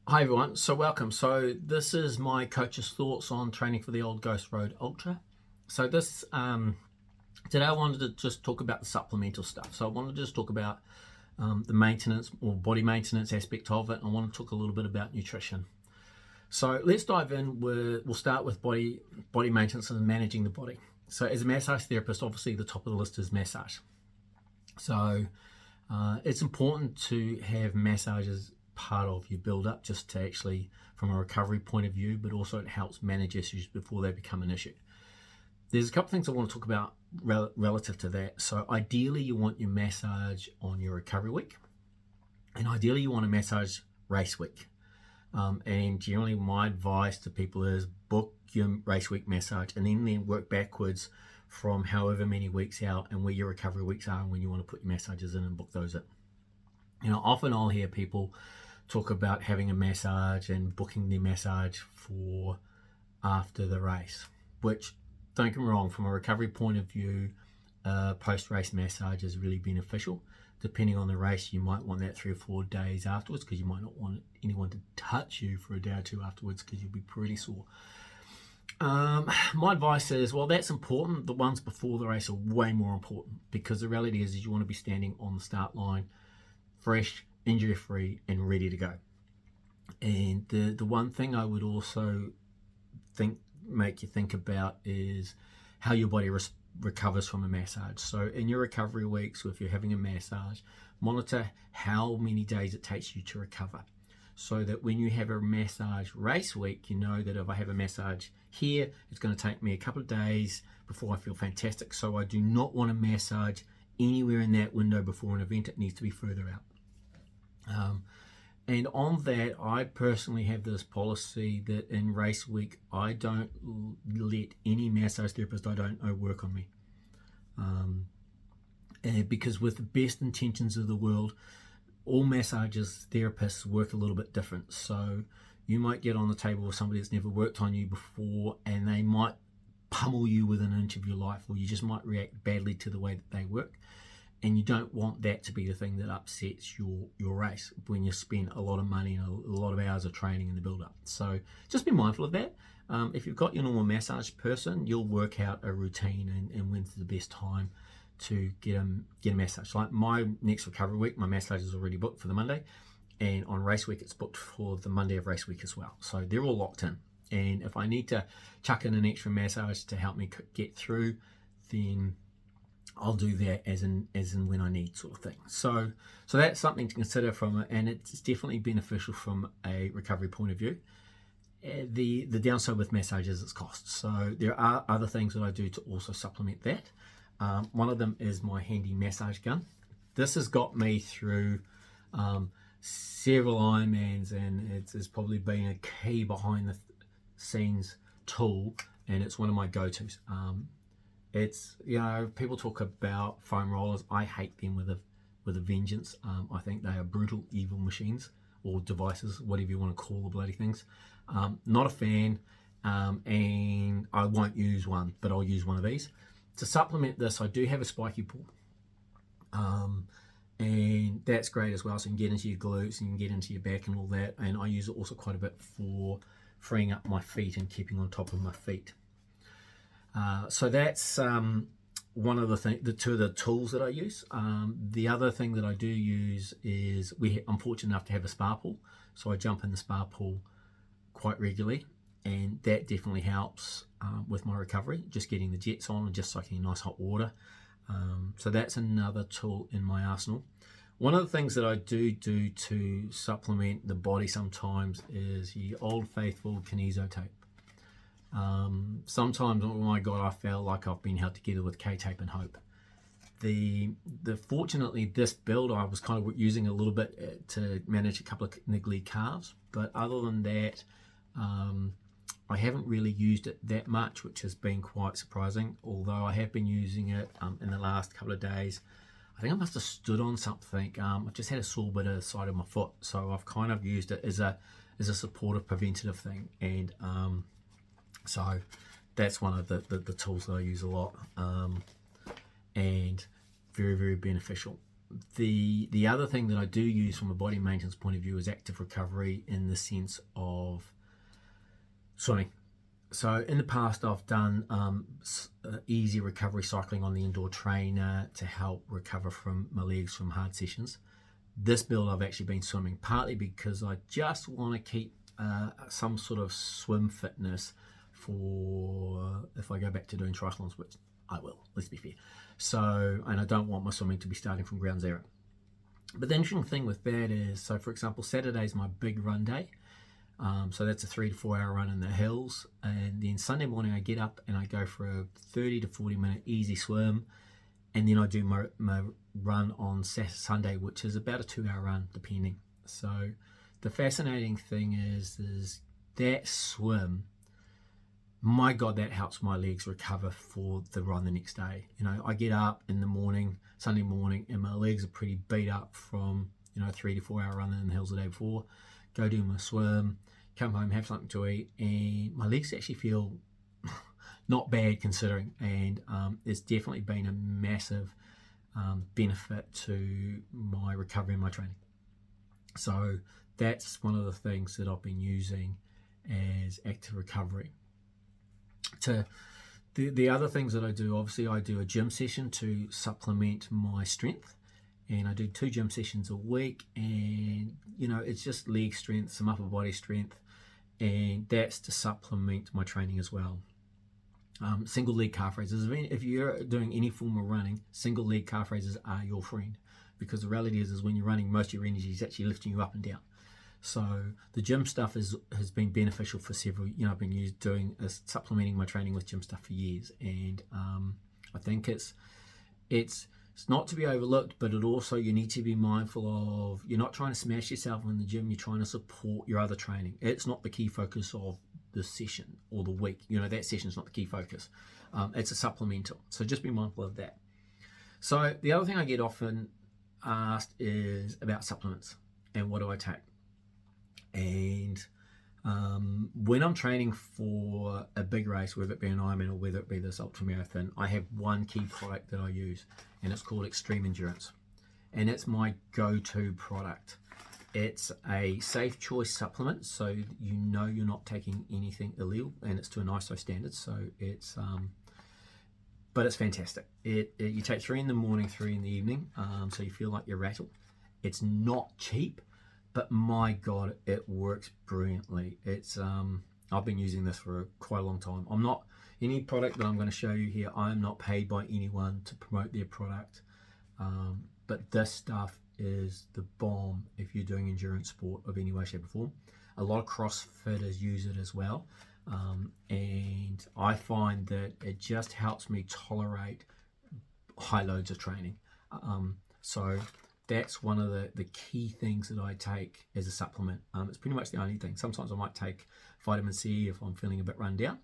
Hi everyone, so welcome. So this is my coach's thoughts on training for the Old Ghost Road Ultra. So today I wanted to just talk about the supplemental stuff. So I wanted to just talk about the maintenance or body maintenance aspect of it. I want to talk a little bit about nutrition. So let's dive in. We'll start with body maintenance and managing the body. So as a massage therapist, obviously the top of the list is massage. So it's important to have massages part of your build up, just to actually from a recovery point of view, but also it helps manage issues before they become an issue. There's a couple of things I want to talk about relative to that. So ideally you want your massage on your recovery week, and ideally you want a massage race week. And generally my advice to people is book your race week massage and then work backwards from however many weeks out and where your recovery weeks are and when you want to put your massages in and book those in. Often I'll hear people talk about having a massage and booking their massage for after the race, which, don't get me wrong, from a recovery point of view, post-race massage is really beneficial. Depending on the race, you might want that 3 or 4 days afterwards, because you might not want anyone to touch you for a day or two afterwards because you'll be pretty sore. My advice is, well, that's important. The ones before the race are way more important, because the reality is you want to be standing on the start line fresh, injury-free, and ready to go. And the one thing I would also make you think about is how your body recovers from a massage. So in your recovery weeks, if you're having a massage, monitor how many days it takes you to recover, so that when you have a massage race week, you know that if I have a massage here, it's going to take me a couple of days before I feel fantastic. So I do not want to massage anywhere in that window before an event. It needs to be further out. And on that, I personally have this policy that in race week, I don't let any massage therapist I don't know work on me. Because with the best intentions of the world, all massages therapists work a little bit different. So you might get on the table with somebody that's never worked on you before, and they might pummel you within an inch of your life, or you just might react badly to the way that they work. And you don't want that to be the thing that upsets your race when you spend a lot of money and a lot of hours of training in the build-up. So just be mindful of that. If you've got your normal massage person, you'll work out a routine and when's the best time to get a massage. Like my next recovery week, my massage is already booked for the Monday, and on race week it's booked for the Monday of race week as well. So they're all locked in. And if I need to chuck in an extra massage to help me get through, then I'll do that as in when I need, sort of thing. So that's something to consider and it's definitely beneficial from a recovery point of view. The downside with massage is its cost. So there are other things that I do to also supplement that. One of them is my handy massage gun. This has got me through several Ironmans, and it's probably been a key behind the scenes tool, and it's one of my go-tos. It's, people talk about foam rollers. I hate them with a vengeance. I think they are brutal, evil machines or devices, whatever you want to call the bloody things. Not a fan, and I won't use one, but I'll use one of these. To supplement this, I do have a spiky pull, and that's great as well. So you can get into your glutes and you can get into your back and all that. And I use it also quite a bit for freeing up my feet and keeping on top of my feet. So that's one of the two of the tools that I use. The other thing that I do use is I'm fortunate enough to have a spa pool, so I jump in the spa pool quite regularly, and that definitely helps with my recovery, just getting the jets on and just soaking in nice hot water. So that's another tool in my arsenal. One of the things that I do to supplement the body sometimes is your old faithful kineso tape. Sometimes, oh my God, I feel like I've been held together with K-tape and hope. Fortunately, this build I was kind of using a little bit to manage a couple of niggly calves, but other than that, I haven't really used it that much, which has been quite surprising. Although I have been using it in the last couple of days. I think I must have stood on something. I've just had a sore bit of the side of my foot, so I've kind of used it as a supportive preventative thing, and so that's one of the tools that I use a lot, and very, very beneficial. The other thing that I do use from a body maintenance point of view is active recovery in the sense of swimming. So in the past, I've done easy recovery cycling on the indoor trainer to help recover from my legs from hard sessions. This build I've actually been swimming, partly because I just want to keep some sort of swim fitness for if I go back to doing triathlons, which I will, let's be fair. So, and I don't want my swimming to be starting from ground zero. But the interesting thing with that is, so for example, Saturday's my big run day. So that's a 3 to 4 hour run in the hills, and then Sunday morning I get up and I go for a 30 to 40 minute easy swim, and then I do my run on Sunday, which is about a 2 hour run depending. So the fascinating thing is that swim, my God, that helps my legs recover for the run the next day. You know, I get up in the morning, Sunday morning, and my legs are pretty beat up from, you know, 3 to 4 hour run in the hills the day before. Go do my swim, come home, have something to eat, and my legs actually feel not bad considering. And it's definitely been a massive benefit to my recovery and my training. So that's one of the things that I've been using as active recovery. The other things that I do, obviously I do a gym session to supplement my strength, and I do 2 gym sessions a week, and you know, it's just leg strength, some upper body strength, and that's to supplement my training as well. Single leg calf raises. If you're doing any form of running, single leg calf raises are your friend, because the reality is when you're running, most of your energy is actually lifting you up and down. So the gym stuff has been beneficial for several, you know, I've been supplementing my training with gym stuff for years, and I think it's not to be overlooked, but it also, you need to be mindful of, you're not trying to smash yourself in the gym, you're trying to support your other training. It's not the key focus of the session or the week, you know, that session's not the key focus. It's a supplemental, so just be mindful of that. So the other thing I get often asked is about supplements and what do I take. And when I'm training for a big race, whether it be an Ironman or whether it be this ultramarathon, I have one key product that I use, and it's called Extreme Endurance, and it's my go-to product. It's a safe choice supplement, so you know you're not taking anything illegal, and it's to an ISO standard, so it's but it's fantastic. You take 3 in the morning, 3 in the evening, so you feel like you're rattled. It's not cheap, but my God, it works brilliantly. It's I've been using this for quite a long time. I'm not, any product that I'm going to show you here, I am not paid by anyone to promote their product, but this stuff is the bomb if you're doing endurance sport of any way, shape or form. A lot of CrossFitters use it as well, and I find that it just helps me tolerate high loads of training. So that's one of the key things that I take as a supplement. It's pretty much the only thing. Sometimes I might take vitamin C if I'm feeling a bit run down,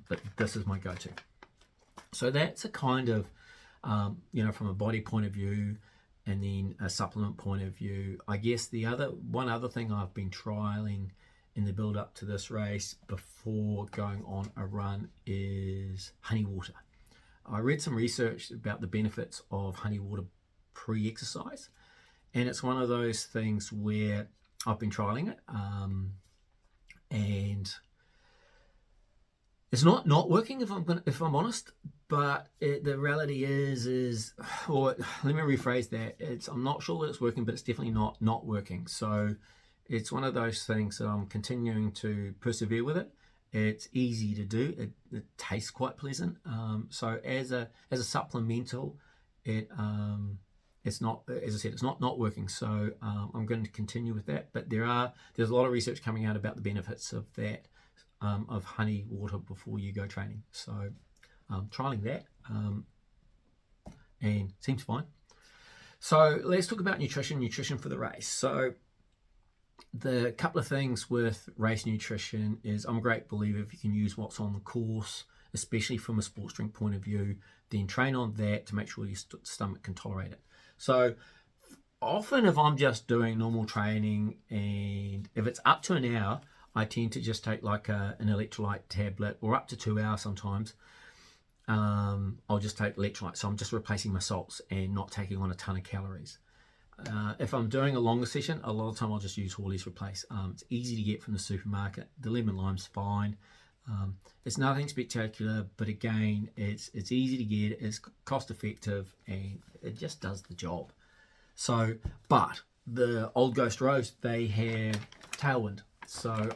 but this is my go-to. So that's a kind of, you know, from a body point of view, and then a supplement point of view. I guess one other thing I've been trialing in the build up to this race before going on a run is honey water. I read some research about the benefits of honey water pre-exercise, and it's one of those things where I've been trialing it, and it's not working if I'm honest. But the reality is, or let me rephrase that. I'm not sure that it's working, but it's definitely not working. So it's one of those things that I'm continuing to persevere with it. It's easy to do. It tastes quite pleasant. So as a supplemental, it's not, as I said, it's not working. So I'm going to continue with that. But there's a lot of research coming out about the benefits of that, of honey water before you go training. So trialing that, and seems fine. So let's talk about nutrition for the race. So the couple of things with race nutrition is, I'm a great believer if you can use what's on the course, especially from a sports drink point of view, then train on that to make sure your stomach can tolerate it. So often if I'm just doing normal training, and if it's up to an hour, I tend to just take like an electrolyte tablet, or up to 2 hours sometimes. I'll just take electrolytes. So I'm just replacing my salts and not taking on a ton of calories. If I'm doing a longer session, a lot of the time I'll just use Hawley's Replace. It's easy to get from the supermarket. The lemon lime's fine. It's nothing spectacular, but again, it's easy to get, it's cost effective, and it just does the job. So, but the Old Ghost Rose, they have Tailwind. So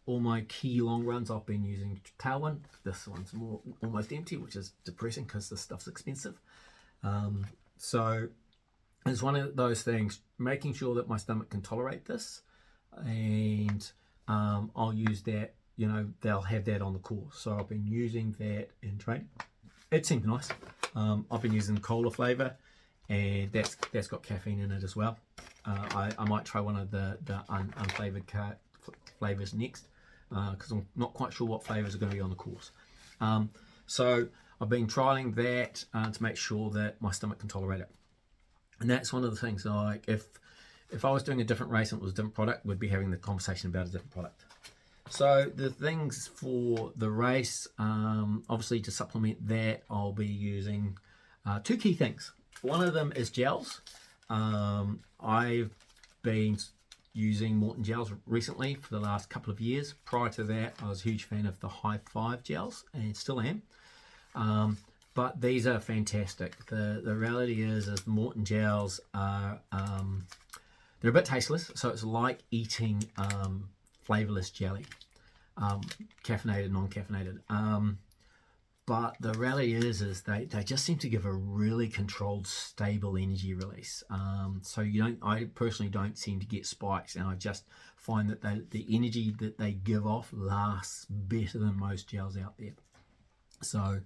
all my key long runs, I've been using Tailwind. This one's almost empty, which is depressing because this stuff's expensive. So it's one of those things, making sure that my stomach can tolerate this, and I'll use that. They'll have that on the course. So I've been using that in training. It seems nice. I've been using cola flavor, and that's got caffeine in it as well. I might try one of the unflavored flavors next, because I'm not quite sure what flavors are going to be on the course. So I've been trialing that to make sure that my stomach can tolerate it. And that's one of the things, like if I was doing a different race and it was a different product, we'd be having the conversation about a different product. So the things for the race, obviously to supplement that, I'll be using two key things. One of them is gels. I've been using Morton gels recently for the last couple of years. Prior to that, I was a huge fan of the High Five gels, and still am. But these are fantastic. The reality is the Morton gels are they're a bit tasteless, so it's like eating flavorless jelly, caffeinated, non-caffeinated. But the reality is they just seem to give a really controlled, stable energy release. So I personally don't seem to get spikes, and I just find that the energy that they give off lasts better than most gels out there. So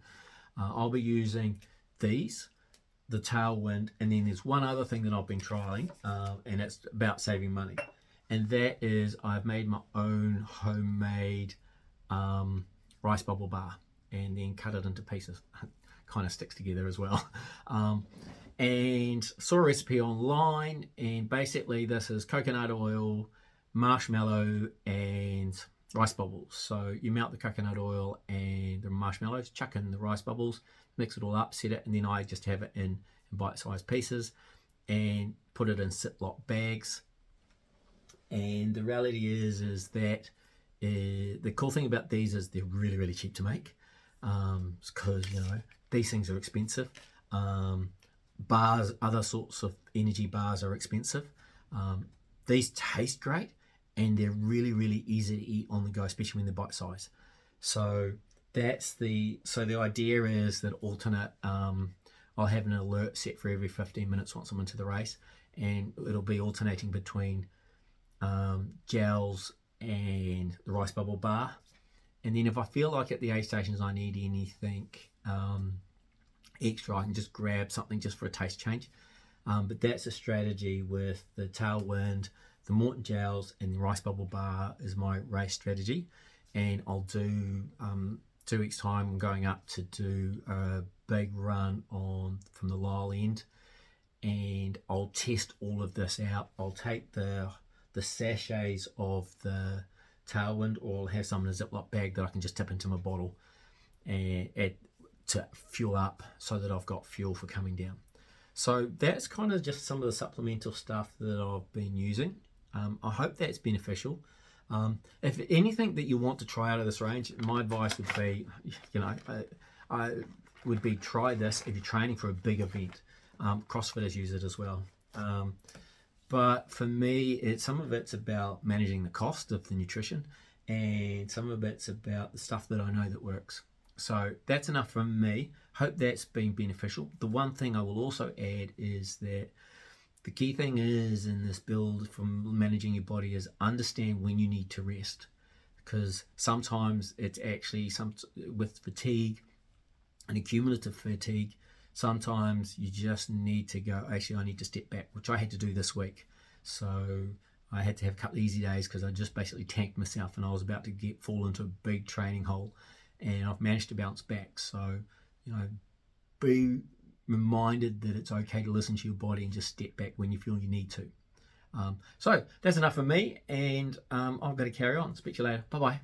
I'll be using these, the Tailwind, and then there's one other thing that I've been trialing, and it's about saving money. And that is, I've made my own homemade rice bubble bar, and then cut it into pieces. Kind of sticks together as well. And saw a recipe online, and basically this is coconut oil, marshmallow, and rice bubbles. So you melt the coconut oil and the marshmallows, chuck in the rice bubbles, mix it all up, set it, and then I just have it in bite-sized pieces and put it in Ziploc bags. And the reality is that the cool thing about these is they're really, really cheap to make, because these things are expensive. Bars, other sorts of energy bars are expensive. These taste great, and they're really, really easy to eat on the go, especially when they're bite size. So the idea is that alternate, I'll have an alert set for every 15 minutes once I'm into the race, and it'll be alternating between gels and the rice bubble bar. And then if I feel like at the aid stations I need anything extra, I can just grab something just for a taste change. But that's a strategy with the Tailwind, the Morton gels, and the rice bubble bar is my race strategy. And I'll do 2 weeks time, I'm going up to do a big run from the Lyle end, and I'll test all of this out. I'll take the sachets of the Tailwind, or I'll have some in a Ziploc bag that I can just tip into my bottle and to fuel up, so that I've got fuel for coming down. So that's kind of just some of the supplemental stuff that I've been using. I hope that's beneficial. If anything that you want to try out of this range, my advice would be, I would be try this if you're training for a big event. CrossFitters use it as well. But for me, some of it's about managing the cost of the nutrition, and some of it's about the stuff that I know that works. So that's enough from me. Hope that's been beneficial. The one thing I will also add is that the key thing is in this build from managing your body is understand when you need to rest, because sometimes it's actually with fatigue and accumulative fatigue, sometimes you just need to go, actually I need to step back, which I had to do this week. So I had to have a couple of easy days because I just basically tanked myself, and I was about to fall into a big training hole, and I've managed to bounce back. So be reminded that it's okay to listen to your body and just step back when you feel you need to. So that's enough for me, and I've got to carry on. Speak to you later. Bye bye.